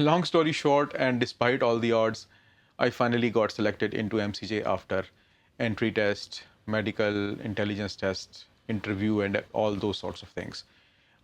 Long story short, and despite all the odds, I finally got selected into MCJ after entry test, medical intelligence test, interview and all those sorts of things.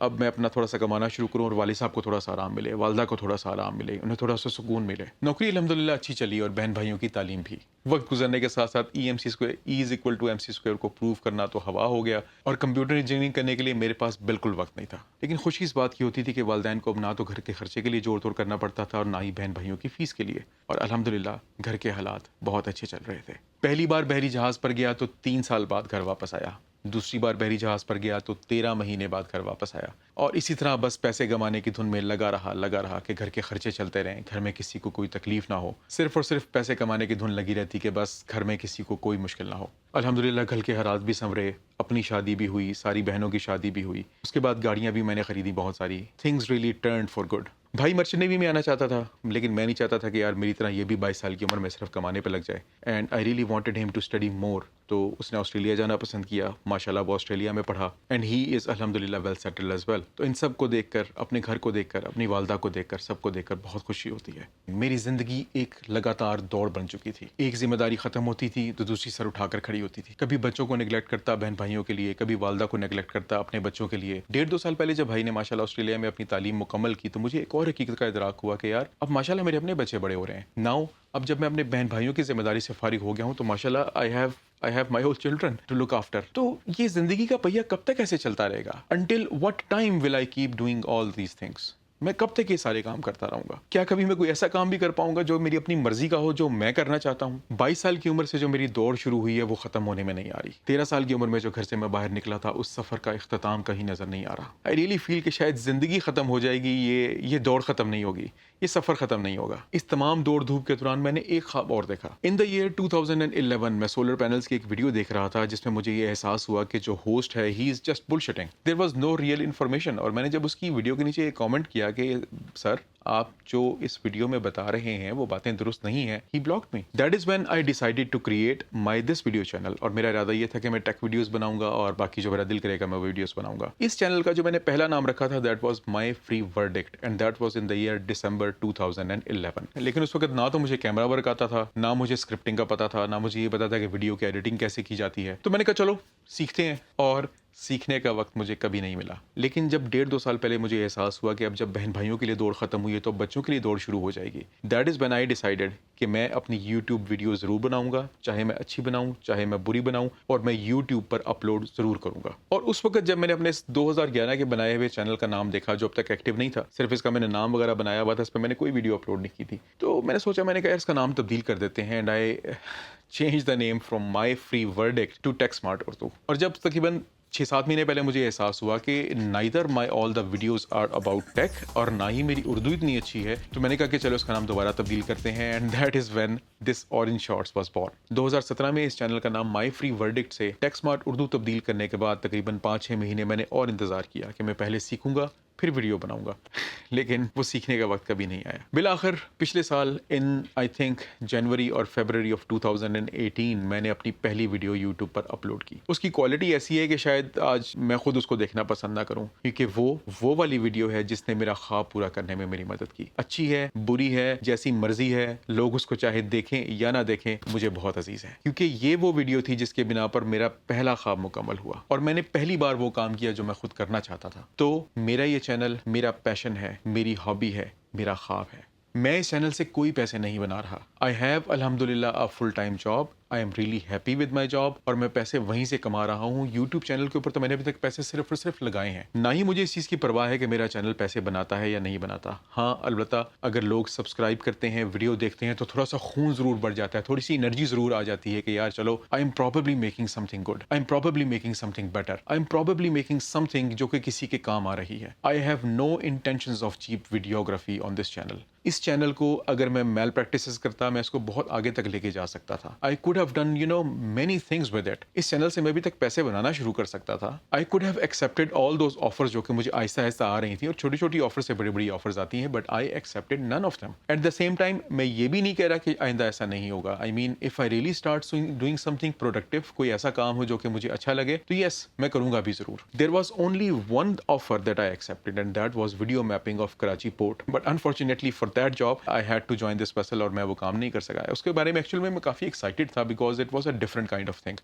اب میں اپنا تھوڑا سا کمانا شروع کروں اور والد صاحب کو تھوڑا سا آرام ملے, والدہ کو تھوڑا سا آرام ملے, انہیں تھوڑا سا سکون ملے. نوکری الحمدللہ اچھی چلی اور بہن بھائیوں کی تعلیم بھی. وقت گزرنے کے ساتھ ساتھ E=MC² کو پروو کرنا تو ہوا ہو گیا, اور کمپیوٹر انجینئرنگ کرنے کے لیے میرے پاس بالکل وقت نہیں تھا. لیکن خوشی اس بات کی ہوتی تھی کہ والدین کو اب نہ تو گھر کے خرچے کے لیے جوڑ توڑ کرنا پڑتا تھا اور نہ ہی بہن بھائیوں کی فیس کے لیے. اور الحمدللہ گھر کے حالات بہت اچھے چل رہے تھے. پہلی بار بحری جہاز پر گیا تو 3 سال بعد گھر واپس آیا. دوسری بار بحری جہاز پر گیا تو 13 مہینے بعد گھر واپس آیا. اور اسی طرح بس پیسے کمانے کی دھن میں لگا رہا کہ گھر کے خرچے چلتے رہیں, گھر میں کسی کو کوئی تکلیف نہ ہو. صرف اور صرف پیسے کمانے کی دھن لگی رہتی کہ بس گھر میں کسی کو کوئی مشکل نہ ہو. الحمدللہ گھر کے حالات بھی سنورے, اپنی شادی بھی ہوئی, ساری بہنوں کی شادی بھی ہوئی. اس کے بعد گاڑیاں بھی میں نے خریدی بہت ساری. Things really turned for good. بھائی مرچنٹ نیوی میں آنا چاہتا تھا, لیکن میں نہیں چاہتا تھا کہ یار میری طرح یہ بھی 22 سال کی عمر میں صرف کمانے پہ لگ جائے. اینڈ آئی ریئلی وانٹڈ ہم ٹو اسٹڈی مور. تو اس نے آسٹریلیا جانا پسند کیا. ماشاءاللہ وہ آسٹریلیا میں پڑھا, اینڈ ہی از الحمدللہ ویل سیٹلڈ ایز ویل. تو ان سب کو دیکھ کر, اپنے گھر کو دیکھ کر, اپنی والدہ کو دیکھ کر, سب کو دیکھ کر بہت خوشی ہوتی ہے. میری زندگی ایک لگاتار دوڑ بن چکی تھی. ایک ذمہ داری ختم ہوتی تھی تو دوسری سر اٹھا کر کھڑی ہوتی تھی. کبھی بچوں کو نیگلیکٹ کرتا بہن بھائیوں کے لیے, کبھی والدہ کو نیگلیکٹ کرتا اپنے بچوں کے لیے. 1.5-2 سال پہلے جب بھائی نے ماشاءاللہ آسٹریلیا میں اپنی تعلیم مکمل کی تو مجھے ایک اور حقیقت کا ادراک ہوا کہ یار اب ماشاءاللہ میرے اپنے بچے بڑے ہو رہے ہیں. ناؤ اب جب میں اپنے بہن بھائیوں کی ذمہ داری سے فارغ ہو گیا ہوں تو ماشاءاللہ I have my own children to look after. تو یہ زندگی کا پہیہ کب تک ایسے چلتا رہے گا؟ Until what time will I keep doing all these things? میں کب تک یہ سارے کام کرتا رہوں گا؟ کیا کبھی میں کوئی ایسا کام بھی کر پاؤں گا جو میری اپنی مرضی کا ہو, جو میں کرنا چاہتا ہوں؟ 22 سال کی عمر سے جو میری دوڑ شروع ہوئی ہے وہ ختم ہونے میں نہیں آ رہی. 13 سال کی عمر میں جو گھر سے میں باہر نکلا تھا اس سفر کا اختتام کہیں نظر نہیں آ رہا. I really feel کہ شاید زندگی ختم ہو جائے گی, یہ دوڑ ختم نہیں ہوگی, یہ سفر ختم نہیں ہوگا. اس تمام دوڑ دھوپ کے دوران میں نے ایک خواب اور دیکھا. ان دا ایئر 2011 میں سولر پینلز کی ایک ویڈیو دیکھ رہا تھا جس میں مجھے یہ احساس ہوا کہ جو ہوسٹ ہے he is just bullshitting. There was no real information. اور میں نے جب اس کی ویڈیو کے نیچے کامنٹ کیا کہ سر آپ جو اس ویڈیو میں بتا رہے ہیں وہ باتیں درست نہیں ہیں, he blocked me. That is when I decided to create my this video channel. اور میرا ارادہ یہ تھا کہ میں ٹیک ویڈیوز بناؤں گا اور باقی جو میرا دل کرے گا میں ویڈیوز بناؤں گا. اس چینل کا جو میں نے پہلا نام رکھا تھا that was my free verdict, and that was in the year December 2011. لیکن اس وقت نہ تو مجھے کیمرہ ورک آتا تھا, نہ مجھے اسکرپٹنگ کا پتا تھا, نہ مجھے یہ پتا تھا کہ ویڈیو کی ایڈیٹنگ کیسے کی جاتی ہے. تو میں نے کہا چلو سیکھتے ہیں, اور سیکھنے کا وقت مجھے کبھی نہیں ملا. لیکن جب 1.5-2 سال پہلے مجھے احساس ہوا کہ اب جب بہن بھائیوں کے لیے دوڑ ختم ہوئی ہے تو بچوں کے لیے دوڑ شروع ہو جائے گی. That is when I decided کہ میں اپنی یوٹیوب ویڈیو ضرور بناؤں گا, چاہے میں اچھی بناؤں چاہے میں بری بناؤں, اور میں یوٹیوب پر اپلوڈ ضرور کروں گا. اور اس وقت جب میں نے اپنے 2011 کے بنائے ہوئے چینل کا نام دیکھا جو اب تک ایکٹیو نہیں تھا, صرف اس کا میں نے نام وغیرہ بنایا ہوا تھا, اس پہ میں نے کوئی ویڈیو اپلوڈ نہیں کی تھی, تو میں نے سوچا, میں نے کہا اس کا نام تبدیل کر دیتے ہیں. And I change the name from my free verdict to Tech Smart Urdu. اور جب تقریباً 6-7 مہینے پہلے مجھے احساس ہوا کہ neither my all the videos are about tech, اور نہ ہی میری اردو اتنی اچھی ہے, تو میں نے کہا کہ چلو اس کا نام دوبارہ تبدیل کرتے ہیں. And that is when this orange shorts was born. 2017 میں اس چینل کا نام مائی فری ورڈکٹ سے ٹیک اسمارٹ اردو تبدیل کرنے کے بعد تقریباً 5-6 مہینے میں نے اور انتظار کیا کہ میں پہلے سیکھوں گا پھر ویڈیو بناؤں گا, لیکن وہ سیکھنے کا وقت کبھی نہیں آیا. بالآخر پچھلے سال ان آئی تھنک جنوری اور فیبرری آف 2018 میں نے اپنی پہلی ویڈیو یوٹیوب پر اپلوڈ کی. اس کی کوالٹی ایسی ہے کہ شاید آج میں خود اس کو دیکھنا پسند نہ کروں, کیونکہ وہ والی ویڈیو ہے جس نے میرا خواب پورا کرنے میں میری مدد کی. اچھی ہے بری ہے جیسی مرضی ہے, لوگ اس کو چاہے دیکھیں یا نہ دیکھیں, مجھے بہت عزیز ہے, کیونکہ یہ وہ ویڈیو تھی جس کے بنا پر میرا پہلا خواب مکمل ہوا, اور میں نے پہلی بار وہ کام کیا جو میں خود کرنا چاہتا تھا. تو میرا یہ چینل میرا پیشن ہے, میری ہابی ہے, میرا خواب ہے. میں اس چینل سے کوئی پیسے نہیں بنا رہا. آئی ہیو الحمدللہ a full time job. I am really happy with my job, اور میں پیسے وہیں سے کما رہا ہوں. یوٹیوب چینل کے اوپر تو میں نے ابھی تک پیسے صرف اور صرف لگائے ہیں. نہ ہی مجھے اس چیز کی پرواہ ہے کہ میرا چینل پیسے بناتا ہے یا نہیں بناتا. ہاں البتہ اگر لوگ سبسکرائب کرتے ہیں, ویڈیو دیکھتے ہیں, تو تھوڑا سا خون ضرور بڑھ جاتا ہے, تھوڑی سی انرجی ضرور آ جاتی ہے کہ یار چلو I'm probably making something good, I'm probably making something better, I'm probably making something جو کہ کسی کے کام آ رہی ہے. I have no intentions of cheap videography on this channel. اس چینل کو اگر میں میل پریکٹسز کرتا میں اس کو بہت آگے تک لے کے جا سکتا تھا. I could have done many things with it. اس چینل سے میں ابھی تک پیسے بنانا شروع کر سکتا تھا. I could have accepted all those offers جو کہ مجھے آہستہ آہستہ آ رہی تھیں, اور چھوٹی چھوٹی آفر سے بڑی بڑی آفرز آتی ہیں, but I accepted none of them. At the same time میں یہ بھی نہیں کہہ رہا کہ آئندہ ایسا نہیں ہوگا. I mean if I really start doing something productive, کوئی ایسا کام ہو جو کہ مجھے اچھا لگے, تو yes میں کروں گا بھی ضرور. There was only one offer that I accepted and that was video mapping of Karachi port. But unfortunately for that job I had to join this vessel, اور میں وہ کام نہیں کر سکا. اس کے بارے میں ایکچوئل میں کافی ایکسائٹیڈ تھا because it was a different kind of thing.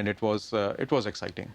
and it was exciting.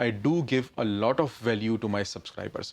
I do give a lot of value to my subscribers.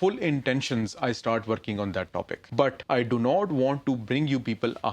full intentions I start working on that topic. But I do not want to bring you people a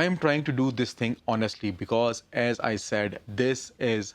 I am trying to do this thing honestly because as I said, this is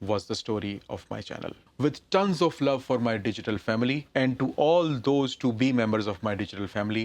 was the story of my channel, with tons of love for my digital family and to all those to be members of my digital family.